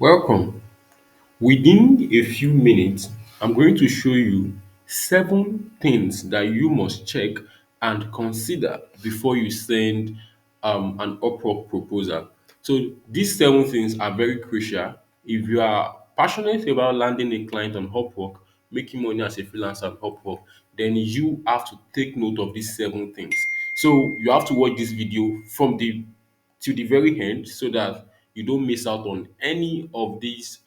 Welcome. Within a few minutes, I'm going to show you 7 things that you must check and consider before you send an Upwork proposal. So these 7 things are very crucial. If you are passionate about landing a client on Upwork, making money as a freelancer on Upwork, then you have to take note of these 7 things. So you have to watch this video from the to the very end so that you don't miss out on any of these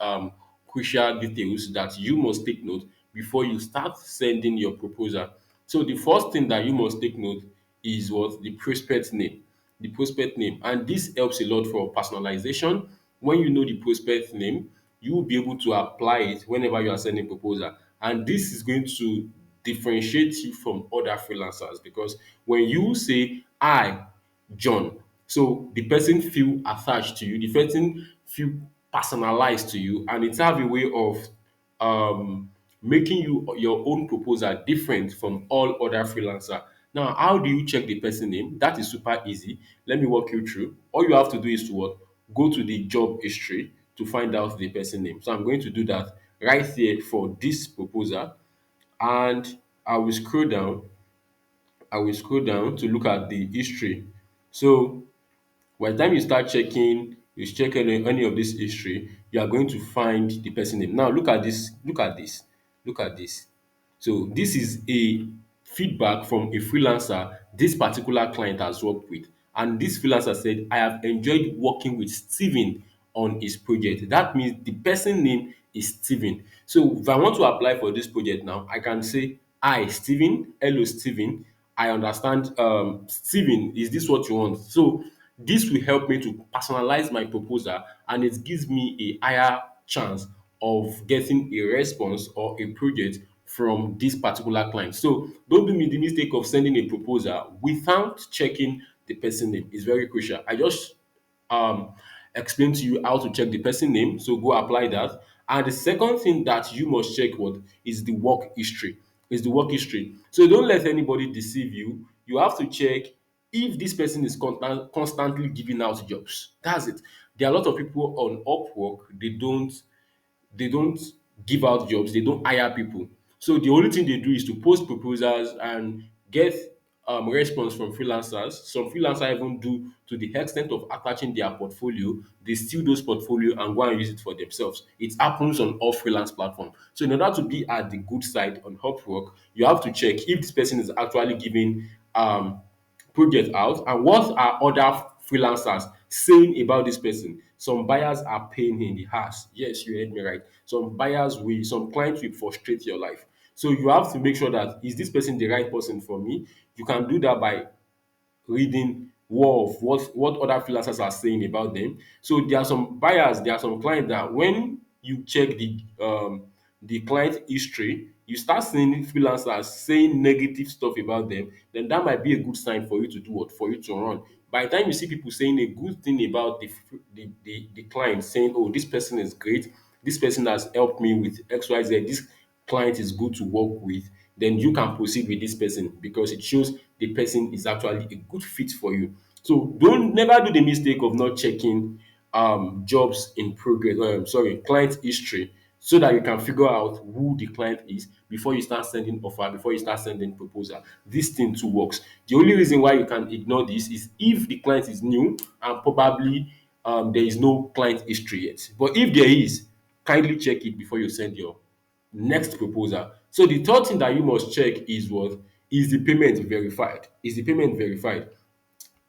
crucial details that you must take note before you start sending your proposal. So the first thing that you must take note is what the prospect name. The prospect name, and this helps a lot for personalization. When you know the prospect name, you will be able to apply it whenever you are sending proposal, and this is going to differentiate you from other freelancers because when you say I John. So the person feel attached to you, the person feel personalized to you, and it have a way of making you your own proposal different from all other freelancer. Now, how do you check the person name? That is super easy. Let me walk you through. All you have to do is to what? Go to the job history to find out the person name. So I'm going to do that right here for this proposal, and I will scroll down. I will scroll down to look at the history. So by the time you check any of this history, you are going to find the person name. Now look at this, look at this. So this is a feedback from a freelancer this particular client has worked with. And this freelancer said, I have enjoyed working with Steven on his project. That means the person name is Steven. So if I want to apply for this project now, I can say, hi, Steven. Hello, Steven. I understand, Steven, is this what you want? So this will help me to personalize my proposal, and it gives me a higher chance of getting a response or a project from this particular client. So don't do me the mistake of sending a proposal without checking the person name. It's very crucial. I just um explain to you how to check the person name, so go apply that. And the second thing that you must check what is the work history. Is the work history. So don't let anybody deceive you. You have to check if this person is constantly giving out jobs. That's it. There are a lot of people on Upwork, they don't give out jobs, they don't hire people. So the only thing they do is to post proposals and get response from freelancers. Some freelancers even do to the extent of attaching their portfolio. They steal those portfolio and go and use it for themselves. It happens on all freelance platforms. So in order to be at the good side on Upwork, you have to check if this person is actually giving project out and what are other freelancers saying about this person. Some buyers are paying in the ass. Yes, you heard me right. Some clients will frustrate your life. So you have to make sure that is this person the right person for me. You can do that by reading more of what other freelancers are saying about them. So there are some buyers, there are some clients that when you check the client history, you start seeing freelancers saying negative stuff about them, then that might be a good sign for you to do what? For you to run. By the time you see people saying a good thing about the client, saying, oh, this person is great, this person has helped me with XYZ, this client is good to work with, then you can proceed with this person because it shows the person is actually a good fit for you. So don't never do the mistake of not checking jobs in progress, sorry, client history, so that you can figure out who the client is before you start sending offer, before you start sending proposal. This thing too works. The only reason why you can ignore this is if the client is new and probably there is no client history yet. But if there is, kindly check it before you send your next proposal. So the third thing that you must check is what? Is the payment verified? Is the payment verified?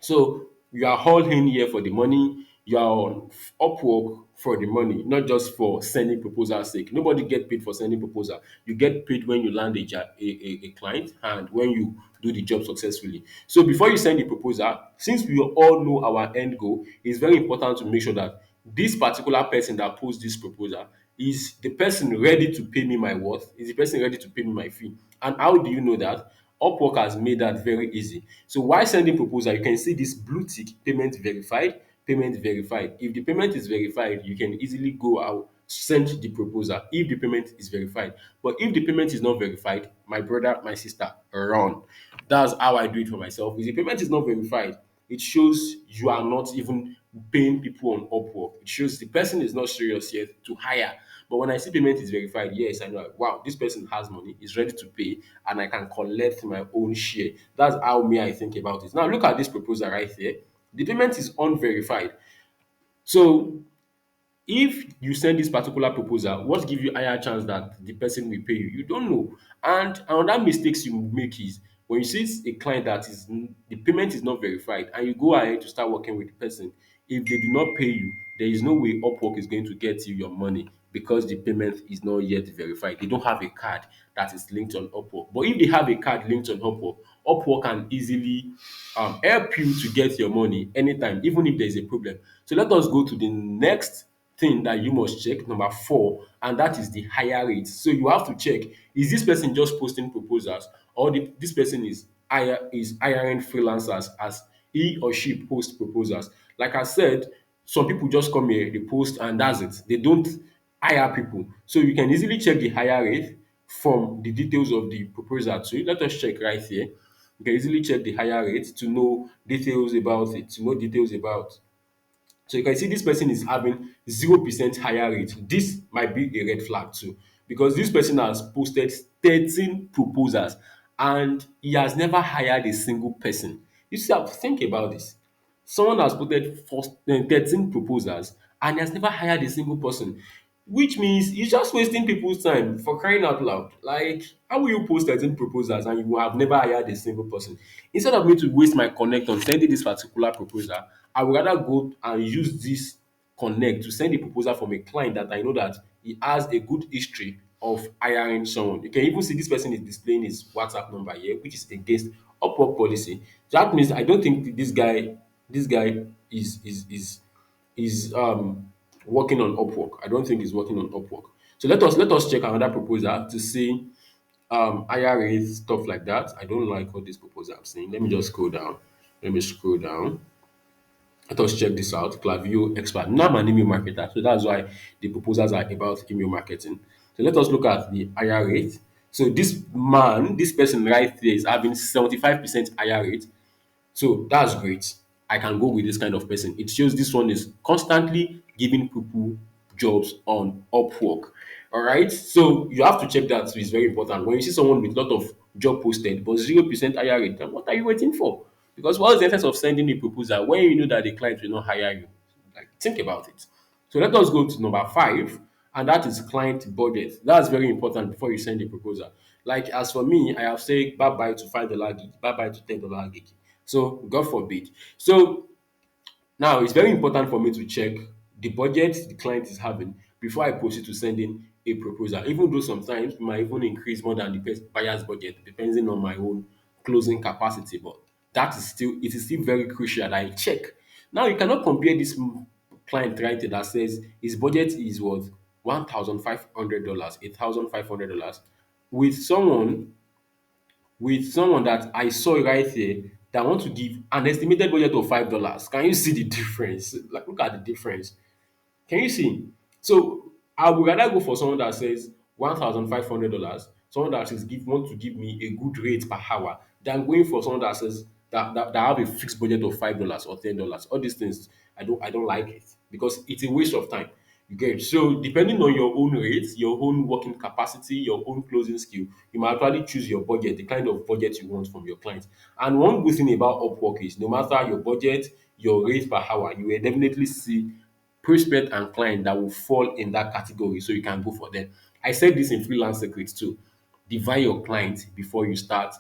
So you are all in here for the money. You are on Upwork for the money, not just for sending proposal sake. Nobody get paid for sending proposal. You get paid when you land a client and when you do the job successfully. So before you send the proposal, since we all know our end goal, it's very important to make sure that this particular person that posts this proposal is the person ready to pay me my worth? Is the person ready to pay me my fee? And how do you know that? Upwork has made that very easy. So while sending proposal, you can see this blue tick, payment verified, payment verified. If the payment is verified, you can easily go out, send the proposal if the payment is verified. But if the payment is not verified, my brother, my sister, run. That's how I do it for myself. If the payment is not verified, it shows you are not even paying people on Upwork. It shows the person is not serious yet to hire. But when I see payment is verified, yes, I know, wow, this person has money, is ready to pay, and I can collect my own share. That's how me I think about it. Now look at this proposal right here. The payment is unverified. So if you send this particular proposal, what give you higher chance that the person will pay you? You don't know. And another mistakes you make is when you see a client that is the payment is not verified and you go ahead to start working with the person, if they do not pay you, there is no way Upwork is going to get you your money because the payment is not yet verified. They don't have a card that is linked on Upwork. But if they have a card linked on Upwork, Upwork can easily help you to get your money anytime, even if there is a problem. So let us go to the next thing that you must check, number 4, and that is the hire rate. So you have to check, is this person just posting proposals, or this person is hiring freelancers as he or she posts proposals. Like I said, some people just come here, they post, and that's it. They don't hire people. So you can easily check the hire rate from the details of the proposal too. Let us check right here. You can easily check the hire rate to know details about it, to know details about. So you can see this person is having 0% higher rate. This might be a red flag too, because this person has posted 13 proposals and he has never hired a single person. You see, have to think about this. Someone has posted 13 proposals and he has never hired a single person, which means he's just wasting people's time, for crying out loud. Like, how will you post 13 proposals and you have never hired a single person? Instead of me to waste my connect on sending this particular proposal, I would rather go and use this connect to send a proposal from a client that I know that he has a good history of hiring someone. You can even see this person is displaying his WhatsApp number here, which is against Upwork policy. That means I don't think this guy is working on Upwork. I don't think he's working on Upwork. So let us check another proposal to see IRA stuff like that. I don't like all this proposal I'm seeing. Let me just scroll down. Let me scroll down. Let us check this out. Clavio expert. Now I'm an email marketer, so that's why the proposals are about email marketing. So let us look at the higher rate. So this person right there is having 75% higher rate. So that's great. I can go with this kind of person. It shows this one is constantly giving people jobs on Upwork. All right. So you have to check that. So it's very important. When you see someone with a lot of job posted but 0% higher rate, then what are you waiting for? Because what's the essence of sending a proposal when you know that the client will not hire you? Like, think about it. So let us go to number 5, and that is client budget. That's very important before you send a proposal. Like as for me, I have said bye bye to $5 gig, bye bye to $10 gig. So God forbid. So now it's very important for me to check the budget the client is having before I proceed to sending a proposal. Even though sometimes it might even increase more than the buyer's budget, depending on my own closing capacity. But it is still very crucial that I check. Now you cannot compare this client right there that says his budget is what $1,500, $1,500 with someone that I saw right here that want to give an estimated budget of $5. Can you see the difference? Like, look at the difference. Can you see? So I would rather go for someone that says $1,500, someone that says want to give me a good rate per hour, than going for someone that says that have a fixed budget of $5 or $10. All these things I don't like it because it's a waste of time. You get it? So depending on your own rates, your own working capacity, your own closing skill, you might actually choose your budget, the kind of budget you want from your client. And one good thing about Upwork is no matter your budget, your rate per hour, you will definitely see prospect and client that will fall in that category so you can go for them. I said this in freelance secrets too. Divine your client before you start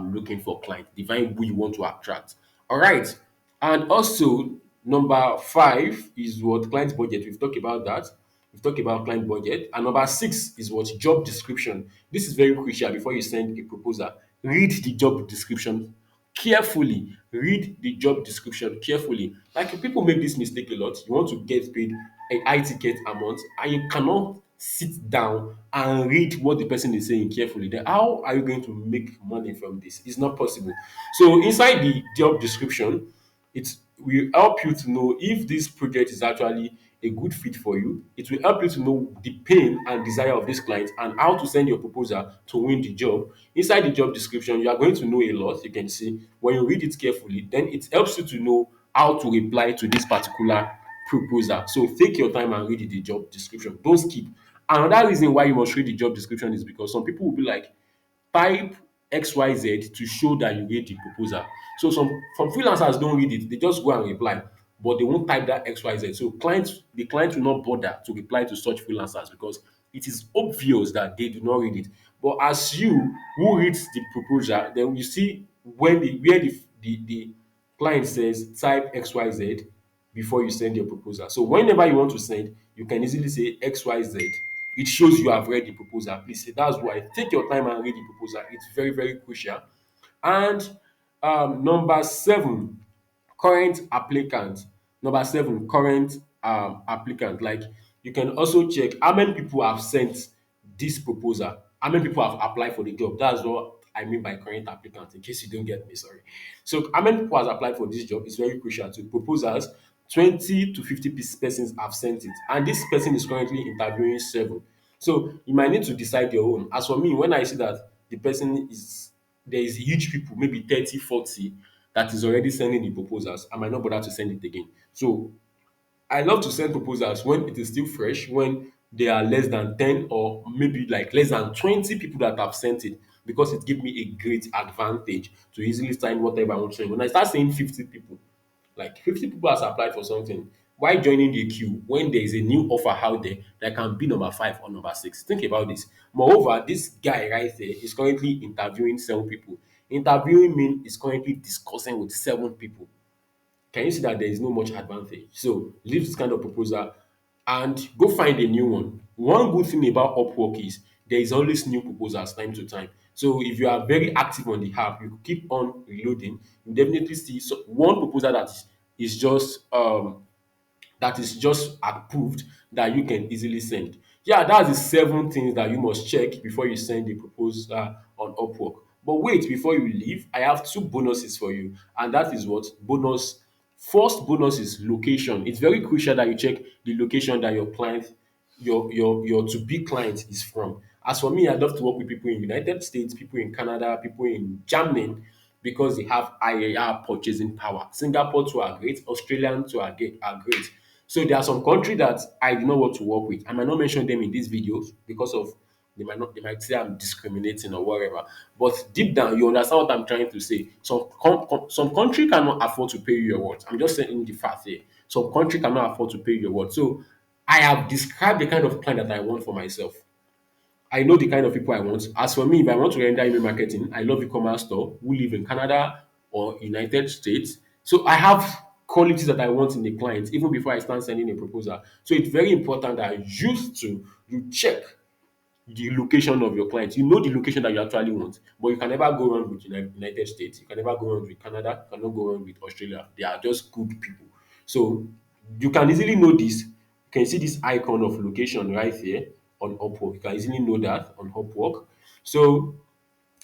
looking for client. Divine who you want to attract. All right. And also, number 5 is what client budget. We've talked about that. We've talked about client budget. And number 6 is what job description. This is very crucial before you send a proposal. Read the job description carefully. Read the job description carefully. Like people make this mistake a lot. You want to get paid a high ticket amount and you cannot sit down and read what the person is saying carefully. Then how are you going to make money from this? It's not possible. So inside the job description, it will help you to know if this project is actually a good fit for you. It will help you to know the pain and desire of this client and how to send your proposal to win the job. Inside the job description, you are going to know a lot. You can see when you read it carefully, then it helps you to know how to reply to this particular proposal. So take your time and read the job description. Don't skip. Another reason why you must read the job description is because some people will be like, type XYZ to show that you read the proposal. So some freelancers don't read it, they just go and reply, but they won't type that XYZ. So the client will not bother to reply to such freelancers because it is obvious that they do not read it. But as you who reads the proposal, then you see when where the client says type XYZ before you send your proposal. So whenever you want to send, you can easily say XYZ. It shows you have read the proposal. Please, that's why take your time and read the proposal. It's very, very crucial. And number seven, current applicant. Number seven, current applicant. Like, you can also check how many people have sent this proposal, how many people have applied for the job. That's what I mean by current applicant, in case you don't get me, sorry. So how many people has applied for this job is very crucial to proposals. 20 to 50 persons have sent it, and this person is currently interviewing seven. So you might need to decide your own. As for me, when I see that the person is there is huge people, maybe 30, 40, that is already sending the proposals, I might not bother to send it again. So I love to send proposals when it is still fresh, when there are less than 10 or maybe like less than 20 people that have sent it, because it gives me a great advantage to easily sign whatever I want to sign. When I start saying 50 people, like 50 people has applied for something, why joining the queue when there is a new offer out there that can be number five or number six? Think about this. Moreover, this guy right there is currently interviewing seven people. Interviewing means he's currently discussing with seven people. Can you see that there is no much advantage? So leave this kind of proposal and go find a new one. One good thing about Upwork is there is always new proposals time to time. So if you are very active on the app, you keep on reloading, you definitely see one proposal that is just approved that you can easily send. Yeah, that's the seven things that you must check before you send the proposal on Upwork. But wait, before you leave, I have two bonuses for you, and that is what bonus. First bonus is location. It's very crucial that you check the location that your client, your to be client is from. As for me, I love to work with people in United States, people in Canada, people in Germany, because they have higher purchasing power. Singapore too are great, Australian too are great. So there are some countries that I do not want to work with. I might not mention them in these videos because of they might say I'm discriminating or whatever. But deep down, you understand what I'm trying to say. Some country cannot afford to pay you your worth. I'm just saying the fact here. Some country cannot afford to pay you your worth. So I have described the kind of client that I want for myself. I know the kind of people I want. As for me, if I want to render email marketing, I love e-commerce store who live in Canada or United States. So I have qualities that I want in the client even before I start sending a proposal. So it's very important that you check the location of your client. You know the location that you actually want, but you can never go wrong with United States. You can never go wrong with Canada. You cannot go wrong with Australia. They are just good people. So you can easily know this. You can see this icon of location right here on Upwork. You can easily know that on Upwork. So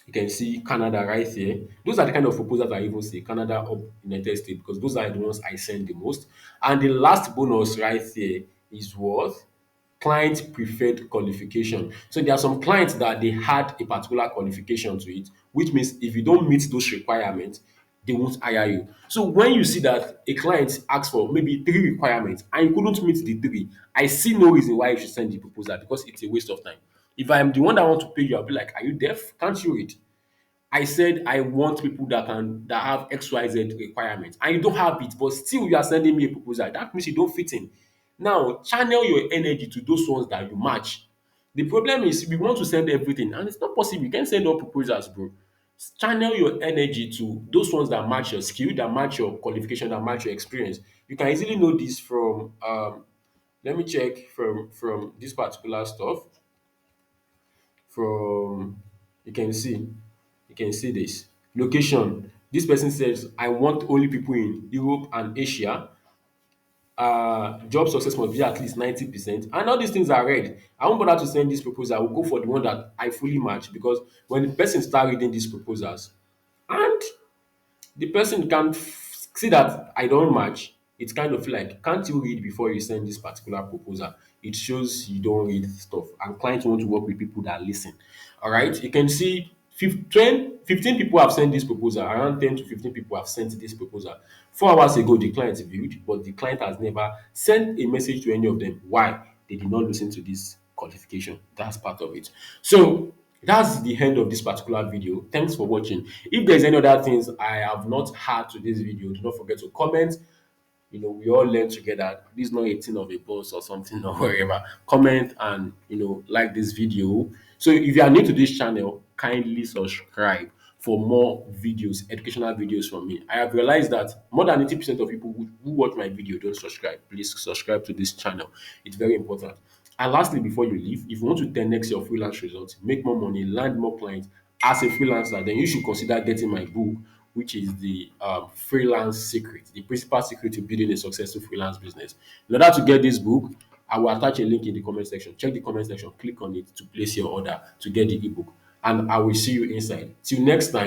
you can see Canada right here. Those are the kind of proposals I even say Canada or United States because those are the ones I send the most. And the last bonus right here is what? Client preferred qualification. So there are some clients that they had a particular qualification to it, which means if you don't meet those requirements, they won't hire you. So when you see that a client asks for maybe three requirements and you couldn't meet the three, I see no reason why you should send the proposal because it's a waste of time. If I am the one that want to pay you, I'll be like, are you deaf? Can't you read? I said I want people that have XYZ requirements, and you don't have it, but still you are sending me a proposal. That means you don't fit in. Now channel your energy to those ones that you match. The problem is we want to send everything, and it's not possible. You can't send all proposals, bro. Channel your energy to those ones that match your skill, that match your qualification, that match your experience. You can easily know this from let me check from this particular stuff from you can see this location. This person says I want only people in Europe and Asia. Job success must be at least 90%, and all these things are read. I won't bother to send this proposal. I will go for the one that I fully match because when the person start reading these proposals and the person can see that I don't match, it's kind of like, can't you read before you send this particular proposal? It shows you don't read stuff, and clients want to work with people that listen. All right, you can see 15 people have sent this proposal, around 10 to 15 people have sent this proposal. 4 hours ago, the client viewed, but the client has never sent a message to any of them. Why? They did not listen to this qualification. That's part of it. So that's the end of this particular video. Thanks for watching. If there's any other things I have not had to this video, do not forget to comment. We all learn together. This is not a thing of a boss or something or whatever. Comment and like this video. So if you are new to this channel, kindly subscribe for more videos, educational videos from me. I have realized that more than 80% of people who watch my video don't subscribe. Please subscribe to this channel. It's very important. And lastly, before you leave, if you want to 10x your freelance results, make more money, land more clients as a freelancer, then you should consider getting my book, which is the freelance secret, the principal secret to building a successful freelance business. In order to get this book, I will attach a link in the comment section. Check the comment section, click on it to place your order to get the ebook. And I will see you inside. Till next time.